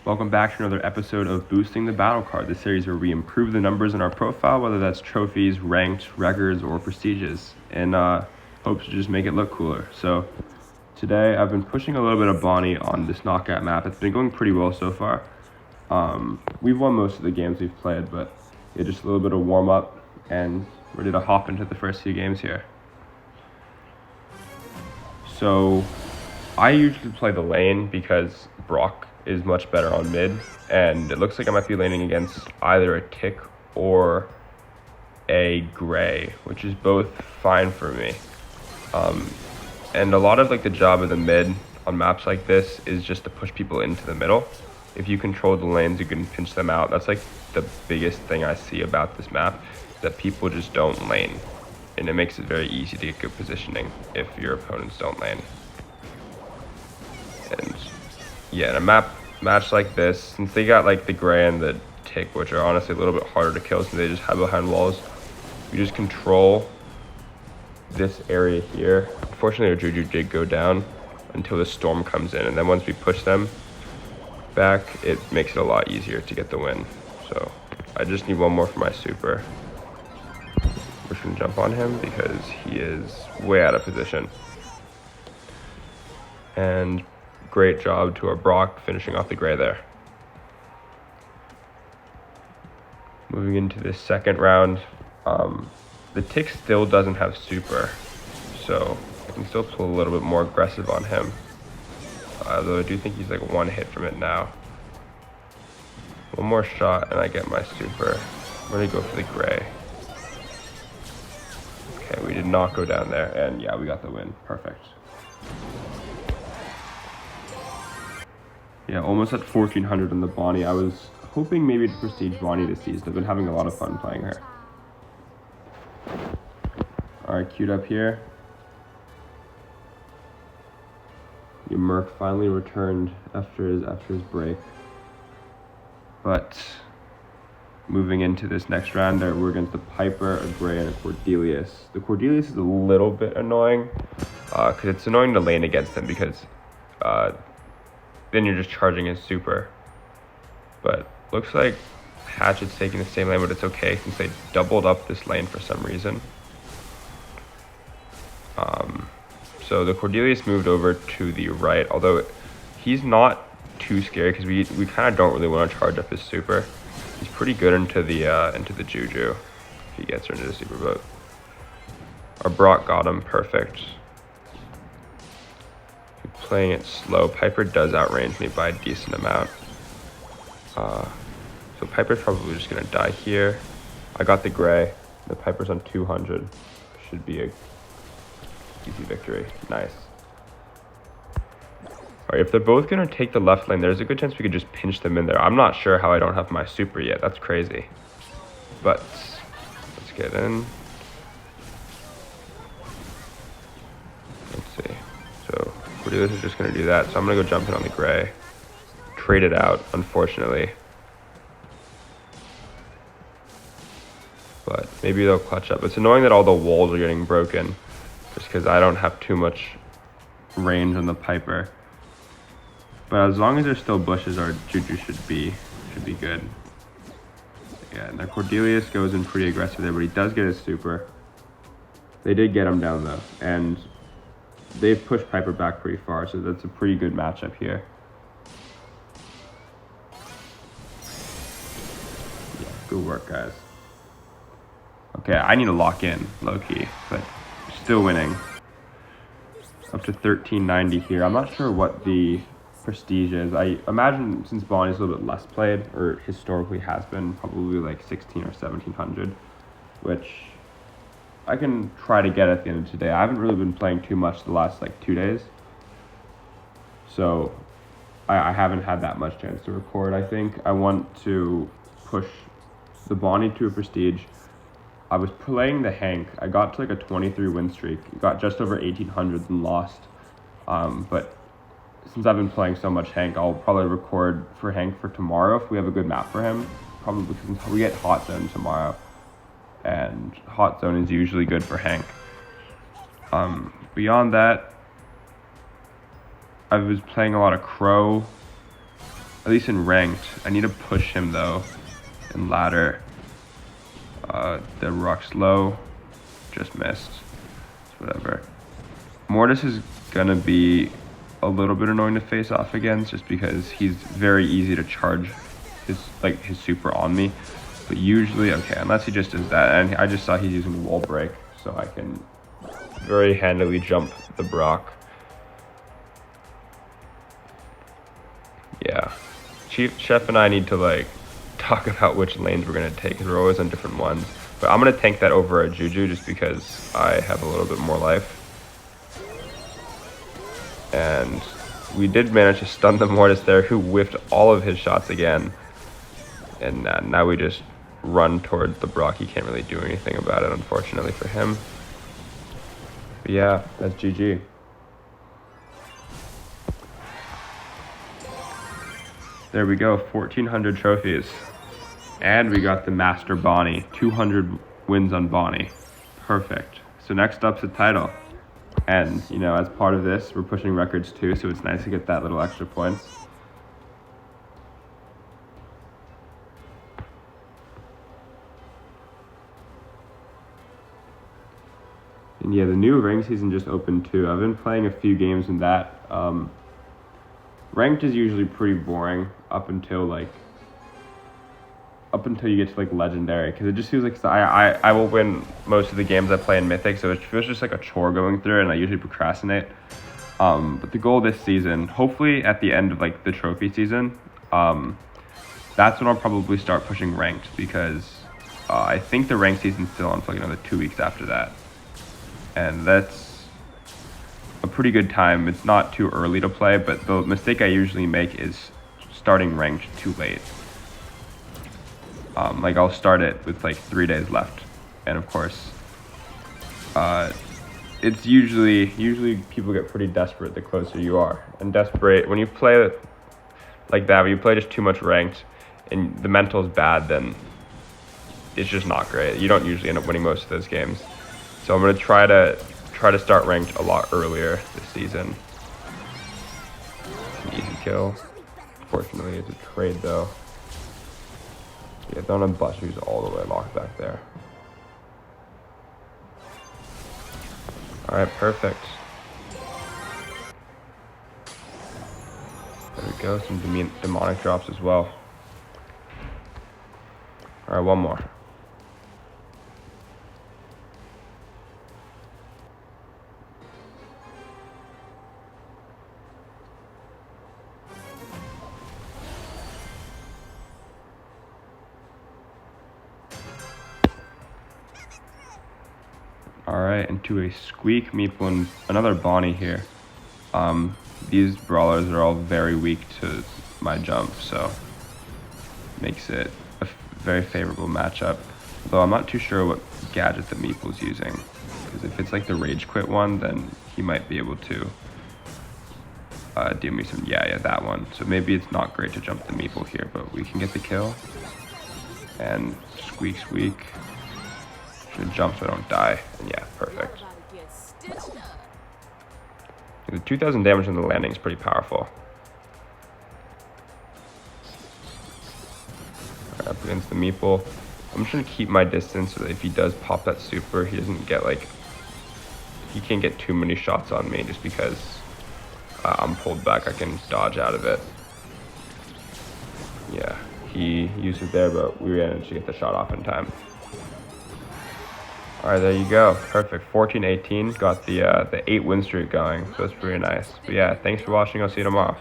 Welcome back to another episode of Boosting the Battle Card, the series where we improve the numbers in our profile, whether that's trophies, ranked, records, or prestiges, and hopes to just make it look cooler. So today I've been pushing a little bit of Bonnie on this knockout map. It's been going pretty well so far. We've won most of the games we've played, but yeah, just a little bit of warm up and ready to hop into the first few games here. So I usually play the lane because Brock is much better on mid, and it looks like I might be laning against either a Tick or a Gray, which is both fine for me. And a lot of the job of the mid on maps like this is just to push people into the middle. If you control the lanes, you can pinch them out. That's the biggest thing I see about this map, that people just don't lane, and it makes it very easy to get good positioning if your opponents don't lane. And yeah, in a match like this, since they got the Gray and the Tick, which are honestly a little bit harder to kill since they just hide behind walls, you just control this area here. Unfortunately, our Juju did go down until the storm comes in, and then once we push them back, it makes it a lot easier to get the win. So I just need one more for my super. We're just gonna jump on him because he is way out of position. And great job to our Brock finishing off the Gray there. Moving into this second round, the Tick still doesn't have super, so I can still pull a little bit more aggressive on him. Although I do think he's one hit from it now. One more shot and I get my super. I'm gonna go for the Gray. Okay, we did not go down there, and yeah, we got the win. Perfect. Yeah, almost at 1400 on the Bonnie. I was hoping maybe to prestige Bonnie this season. I've been having a lot of fun playing her. Alright, queued up here. Your Merc finally returned after his break. But moving into this next round, we're against the Piper, a Gray, and a Cordelius. The Cordelius is a little bit annoying, because it's annoying to lane against him because then you're just charging his super. But looks like Hatchet's taking the same lane, but it's okay since they doubled up this lane for some reason. So the Cordelius moved over to the right, although he's not too scary because we kind of don't really want to charge up his super. He's pretty good into the Juju if he gets her into the super boat. Our Brock got him perfect. Playing it slow. Piper does outrange me by a decent amount. So Piper's probably just gonna die here. I got the Gray. The Piper's on 200. Should be a easy victory. Nice. Alright, if they're both gonna take the left lane, there's a good chance we could just pinch them in there. I'm not sure how I don't have my super yet. That's crazy. But let's get in. Let's see. So Cordelius is just gonna do that. So I'm gonna go jump in on the Gray. Trade it out, unfortunately. But maybe they'll clutch up. It's annoying that all the walls are getting broken, just because I don't have too much range on the Piper. But as long as there's still bushes, our Juju should be good. Yeah, and their Cordelius goes in pretty aggressive there, but he does get his super. They did get him down though, and they've pushed Piper back pretty far, so that's a pretty good matchup here. Yeah, good work, guys. Okay, I need to lock in, low-key, but still winning. Up to 1390 here. I'm not sure what the prestige is. I imagine since Bonnie's a little bit less played, or historically has been, probably 16 or 1700, which I can try to get at the end of today. I haven't really been playing too much the last 2 days, so I haven't had that much chance to record. I think I want to push the Bonnie to a prestige. I was playing the Hank. I got to a 23 win streak. Got just over 1800 and lost. But since I've been playing so much Hank, I'll probably record for Hank for tomorrow if we have a good map for him. Probably because we get Hot Zone tomorrow, and Hot Zone is usually good for Hank. Beyond that, I was playing a lot of Crow at least in ranked. I need to push him though in ladder. The rock's low, just missed. Whatever. Mortis is gonna be a little bit annoying to face off against just because he's very easy to charge his super on me. But usually, okay, unless he just does that, and I just saw he's using wall break, so I can very handily jump the Brock. Yeah, Chef and I need to like talk about which lanes we're gonna take because we're always on different ones. But I'm gonna tank that over a Juju just because I have a little bit more life. And we did manage to stun the Mortis there, who whiffed all of his shots again. And now we just run towards the Brock. He can't really do anything about it, unfortunately for him. But yeah, that's GG. There we go, 1,400 trophies. And we got the Master Bonnie, 200 wins on Bonnie. Perfect. So next up's the title. And, you know, as part of this, we're pushing records too, so it's nice to get that little extra points. And yeah, the new ranked season just opened too. I've been playing a few games in that. Ranked is usually pretty boring up until you get to like legendary, because it just feels like I will win most of the games I play in Mythic, so it feels just like a chore going through it, and I usually procrastinate. But the goal this season, hopefully at the end of like the trophy season, that's when I'll probably start pushing ranked, because I think the ranked season's still on for like another 2 weeks after that, and that's a pretty good time. It's not too early to play, but the mistake I usually make is starting ranked too late. Like I'll start it with like 3 days left, and of course, it's usually people get pretty desperate the closer you are, and desperate when you play like that. When you play just too much ranked, and the mental's bad, then it's just not great. You don't usually end up winning most of those games. So I'm gonna try to start ranked a lot earlier this season. It's an easy kill. Fortunately, it's a trade though. Yeah, don't have Buster's all the way locked back there. Alright, perfect. There we go, some demonic drops as well. Alright, one more. Alright, into a Squeak, Meeple, and another Bonnie here. These brawlers are all very weak to my jump, so makes it a very favorable matchup. Though I'm not too sure what gadget the Meeple's using, because if it's like the Rage Quit one, then he might be able to do me some, yeah, that one. So maybe it's not great to jump the Meeple here, but we can get the kill. And Squeak. Should jump so I don't die. And yeah, perfect. The 2,000 damage on the landing is pretty powerful. Right, up against the Meeple. I'm just gonna keep my distance so that if he does pop that super, he doesn't get like, he can't get too many shots on me just because I'm pulled back. I can dodge out of it. Yeah, he used it there, but we managed to get the shot off in time. Alright, there you go. Perfect. 14-18. Got the 8 win streak going, so that's pretty nice. But yeah, thanks for watching. I'll see you tomorrow.